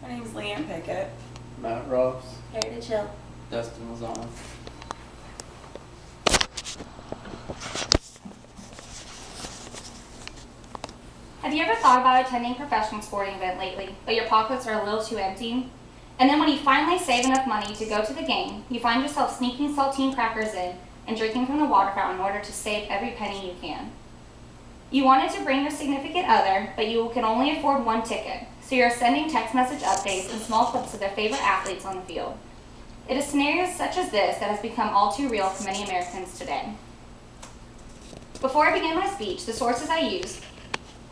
My name's Leanne Pickett. Matt Ross. Heritage Hill. Dustin Lozano. Have you ever thought about attending a professional sporting event lately, but your pockets are a little too empty? And then when you finally save enough money to go to the game, you find yourself sneaking saltine crackers in and drinking from the water fountain in order to save every penny you can. You wanted to bring your significant other, but you can only afford one ticket, so you're sending text message updates and small clips of their favorite athletes on the field. It is scenarios such as this that has become all too real for many Americans today. Before I begin my speech, the sources I used: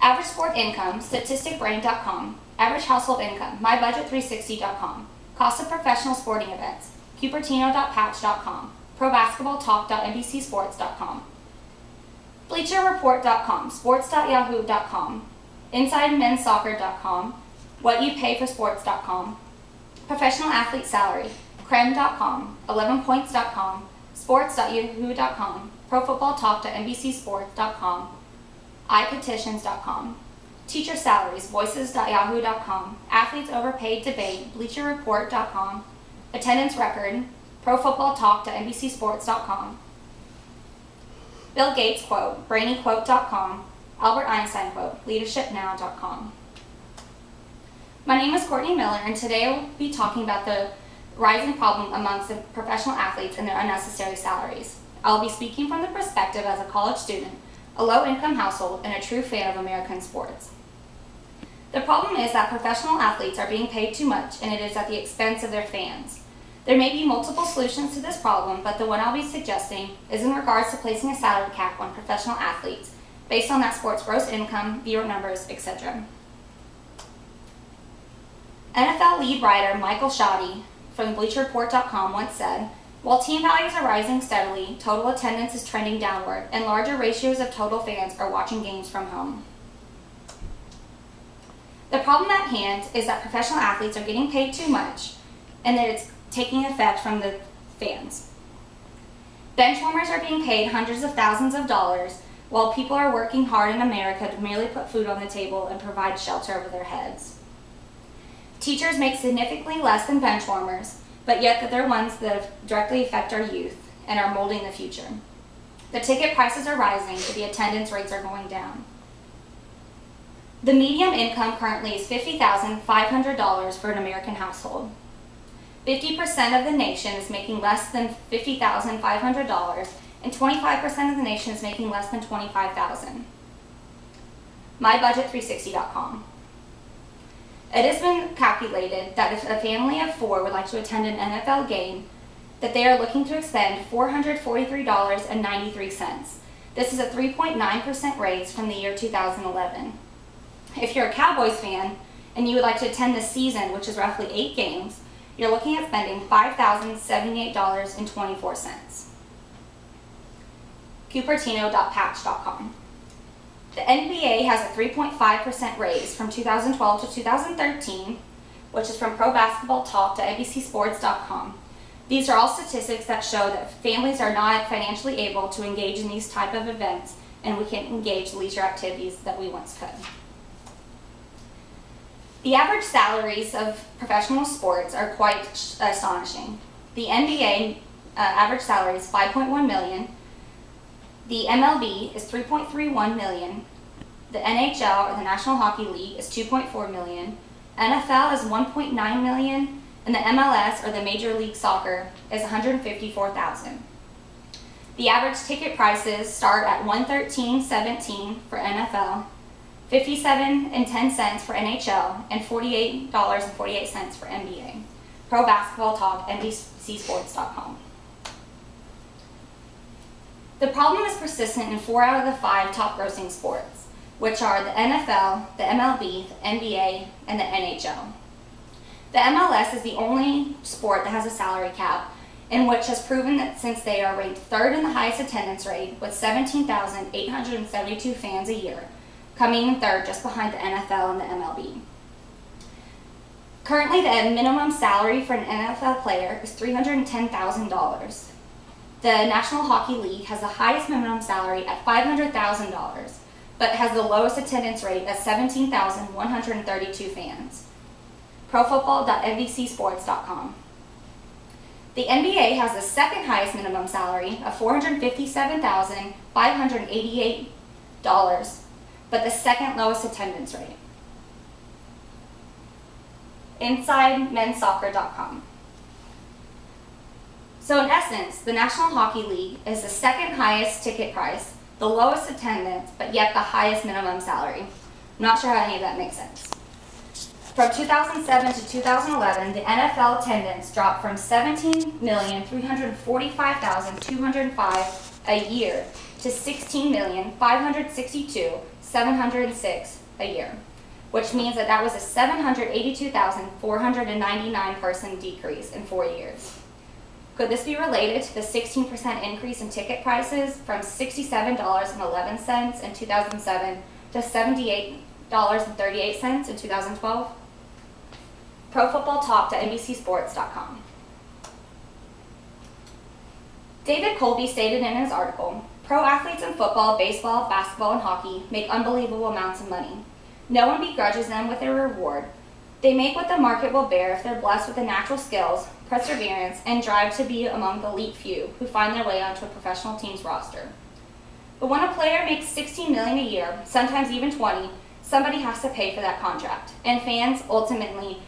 Average Sport Income, StatisticBrain.com; Average Household Income, MyBudget360.com; Cost of Professional Sporting Events, Cupertino.patch.com; ProBasketballTalk.NBCSports.com; BleacherReport.com, Sports.Yahoo.com; InsideMenSoccer.com; WhatYouPayForSports.com; Professional Athlete Salary, Creme.com, 11points.com, Sports.Yahoo.com, ProFootballTalk.NBCSports.com, iPetitions.com; Teacher Salaries, Voices.Yahoo.com, Athletes Overpaid Debate, BleacherReport.com, Attendance Record, ProFootballTalk.NBCSports.com, Bill Gates Quote, BrainyQuote.com, Albert Einstein Quote, LeadershipNow.com. My name is Courtney Miller, and today I will be talking about the rising problem amongst the professional athletes and their unnecessary salaries. I will be speaking from the perspective as a college student, a low-income household, and a true fan of American sports. The problem is that professional athletes are being paid too much, and it is at the expense of their fans. There may be multiple solutions to this problem, but the one I'll be suggesting is in regards to placing a salary cap on professional athletes based on that sport's gross income, viewer numbers, etc. NFL lead writer Michael Shoddy from BleacherReport.com once said, "While team values are rising steadily, total attendance is trending downward, and larger ratios of total fans are watching games from home." The problem at hand is that professional athletes are getting paid too much, and that it's taking effect from the fans. Benchwarmers are being paid hundreds of thousands of dollars, while people are working hard in America to merely put food on the table and provide shelter over their heads. Teachers make significantly less than benchwarmers, but yet they're ones that directly affect our youth and are molding the future. The ticket prices are rising, but the attendance rates are going down. The median income currently is $50,500 for an American household. 50% of the nation is making less than $50,500, and 25% of the nation is making less than $25,000. MyBudget360.com. It has been calculated that if a family of 4 would like to attend an NFL game, that they are looking to expend $443.93. This is a 3.9% raise from the year 2011. If you're a Cowboys fan and you would like to attend this season, which is roughly 8 games, you're looking at spending $5,078.24. Cupertino.patch.com. The NBA has a 3.5% raise from 2012 to 2013, which is from ProBasketballTalk.NBCSports.com. These are all statistics that show that families are not financially able to engage in these type of events, and we can't engage leisure activities that we once could. The average salaries of professional sports are quite astonishing. The NBA average salary is $5.1 million. The MLB is $3.31 million. The NHL, or the National Hockey League, is $2.4 million. NFL is $1.9 million, and the MLS, or the Major League Soccer, is $154,000. The average ticket prices start at $113.17 for NFL, $57.10 for NHL, and $48.48 for NBA. Pro Basketball Talk, NBCSports.com. The problem is persistent in 4 out of the 5 top grossing sports, which are the NFL, the MLB, the NBA, and the NHL. The MLS is the only sport that has a salary cap, and which has proven that since they are ranked 3rd in the highest attendance rate with 17,872 fans a year, coming in 3rd just behind the NFL and the MLB. Currently, the minimum salary for an NFL player is $310,000. The National Hockey League has the highest minimum salary at $500,000, but has the lowest attendance rate at 17,132 fans. profootball.nbcsports.com. The NBA has the second highest minimum salary of $457,588, but the second lowest attendance rate. InsideMenSoccer.com. So in essence, the National Hockey League is the second highest ticket price, the lowest attendance, but yet the highest minimum salary. I'm not sure how any of that makes sense. From 2007 to 2011, the NFL attendance dropped from 17,345,205 a year to 16,562,706 a year, which means that was a 782,499 person decrease in 4 years. Could this be related to the 16% increase in ticket prices from $67.11 in 2007 to $78.38 in 2012? ProFootballTalk.NBCSports.com. David Colby stated in his article, "Pro athletes in football, baseball, basketball, and hockey make unbelievable amounts of money. No one begrudges them with their reward. They make what the market will bear if they're blessed with the natural skills, perseverance, and drive to be among the elite few who find their way onto a professional team's roster. But when a player makes $16 million a year, sometimes even 20, somebody has to pay for that contract, and fans ultimately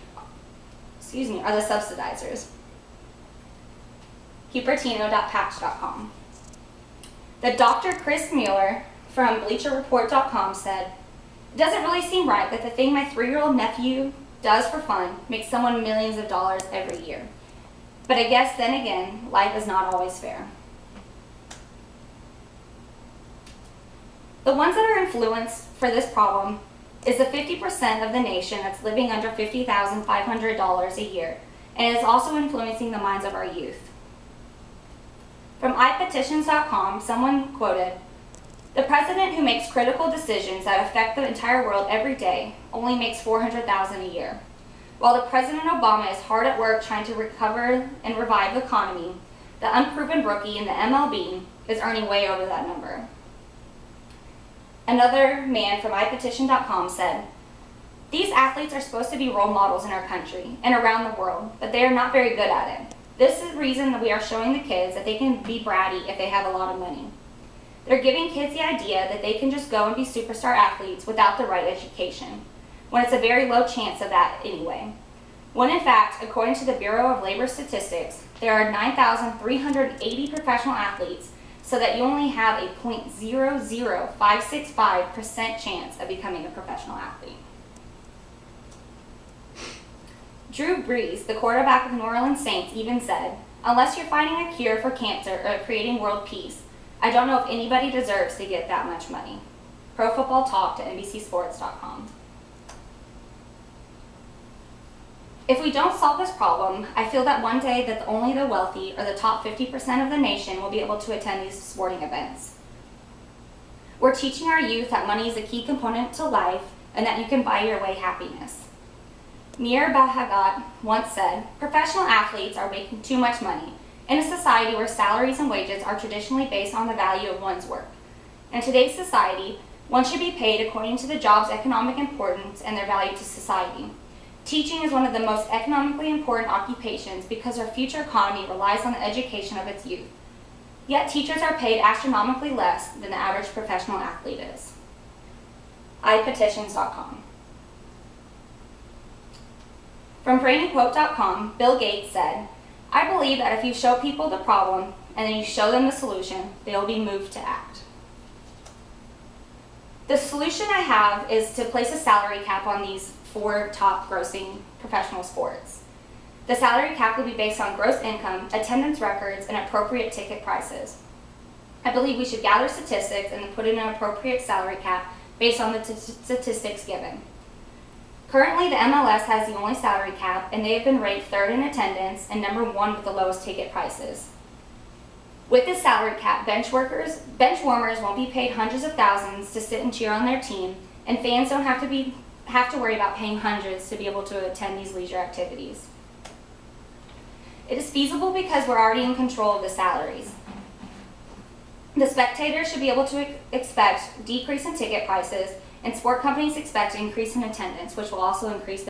are the subsidizers." Cupertino.patch.com. The Dr. Chris Mueller from BleacherReport.com said, "It doesn't really seem right that the thing my 3-year-old nephew does for fun makes someone millions of dollars every year. But I guess then again, life is not always fair." The ones that are influenced for this problem is the 50% of the nation that's living under $50,500 a year, and is also influencing the minds of our youth. From iPetitions.com, someone quoted, "The president who makes critical decisions that affect the entire world every day only makes $400,000 a year. While the President Obama is hard at work trying to recover and revive the economy, the unproven rookie in the MLB is earning way over that number." Another man from iPetition.com said, "These athletes are supposed to be role models in our country and around the world, but they are not very good at it. This is the reason that we are showing the kids that they can be bratty if they have a lot of money. They're giving kids the idea that they can just go and be superstar athletes without the right education, when it's a very low chance of that anyway. When in fact, according to the Bureau of Labor Statistics, there are 9,380 professional athletes, so that you only have a 0.00565% chance of becoming a professional athlete." Drew Brees, the quarterback of the New Orleans Saints, even said, "Unless you're finding a cure for cancer or creating world peace, I don't know if anybody deserves to get that much money." ProFootballTalk.NBCSports.com. If we don't solve this problem, I feel that one day that only the wealthy or the top 50% of the nation will be able to attend these sporting events. We're teaching our youth that money is a key component to life and that you can buy your way happiness. Mir Bahagat once said, "Professional athletes are making too much money in a society where salaries and wages are traditionally based on the value of one's work. In today's society, one should be paid according to the job's economic importance and their value to society. Teaching is one of the most economically important occupations because our future economy relies on the education of its youth. Yet teachers are paid astronomically less than the average professional athlete is." iPetitions.com. From BrainyQuote.com, Bill Gates said, "I believe that if you show people the problem and then you show them the solution, they will be moved to act." The solution I have is to place a salary cap on these 4 top grossing professional sports. The salary cap will be based on gross income, attendance records, and appropriate ticket prices. I believe we should gather statistics and then put in an appropriate salary cap based on the statistics given. Currently, the MLS has the only salary cap, and they have been ranked 3rd in attendance and number 1 with the lowest ticket prices. With this salary cap, bench warmers won't be paid hundreds of thousands to sit and cheer on their team, and fans don't have to worry about paying hundreds to be able to attend these leisure activities. It is feasible because we're already in control of the salaries. The spectators should be able to expect decrease in ticket prices, and sport companies expect an increase in attendance, which will also increase